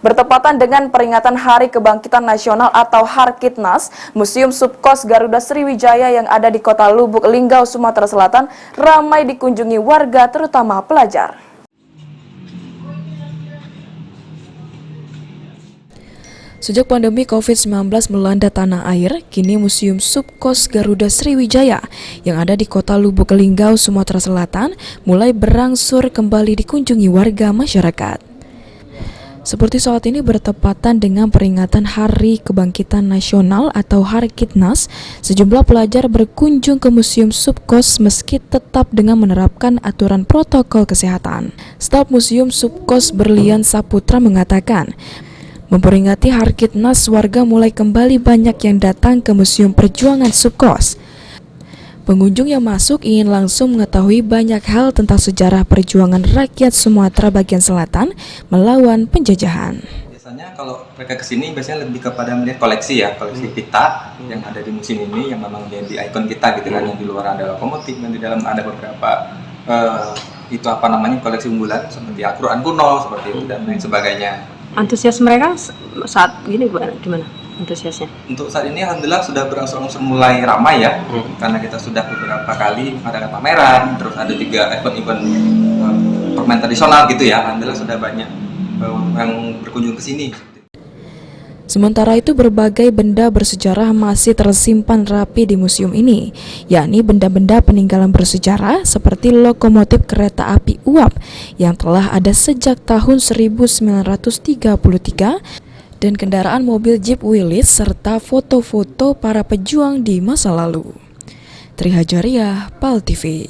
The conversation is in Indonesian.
Bertepatan dengan peringatan Hari Kebangkitan Nasional atau Harkitnas, Museum Subkos Garuda Sriwijaya yang ada di Kota Lubuk Linggau, Sumatera Selatan ramai dikunjungi warga terutama pelajar. Sejak pandemi COVID-19 melanda tanah air, kini Museum Subkos Garuda Sriwijaya yang ada di Kota Lubuk Linggau, Sumatera Selatan mulai berangsur kembali dikunjungi warga masyarakat. Seperti saat ini bertepatan dengan peringatan Hari Kebangkitan Nasional atau Harkitnas, sejumlah pelajar berkunjung ke Museum Subkos meski tetap dengan menerapkan aturan protokol kesehatan. Staf Museum Subkos Berlian Saputra mengatakan, memperingati Harkitnas, warga mulai kembali banyak yang datang ke Museum Perjuangan Subkos. Pengunjung yang masuk ingin langsung mengetahui banyak hal tentang sejarah perjuangan rakyat Sumatera bagian selatan melawan penjajahan. Biasanya kalau mereka kesini biasanya lebih kepada melihat koleksi koleksi kita yang ada di museum ini yang memang jadi ikon kita gitu kan, yang di luar ada lokomotif dan di dalam ada beberapa koleksi unggulan seperti Al-Quran kuno seperti itu dan lain sebagainya. Antusias mereka saat ini gimana? Antusiasnya? Untuk saat ini alhamdulillah sudah berangsur-angsur mulai ramai ya, karena kita sudah beberapa kali ada pameran, terus ada 3 event-event permainan tradisional gitu ya, alhamdulillah sudah banyak yang berkunjung ke sini. Sementara itu berbagai benda bersejarah masih tersimpan rapi di museum ini, yakni benda-benda peninggalan bersejarah seperti lokomotif kereta api uap yang telah ada sejak tahun 1933 dan kendaraan mobil Jeep Willys serta foto-foto para pejuang di masa lalu. Tri Hajariah, PAL TV.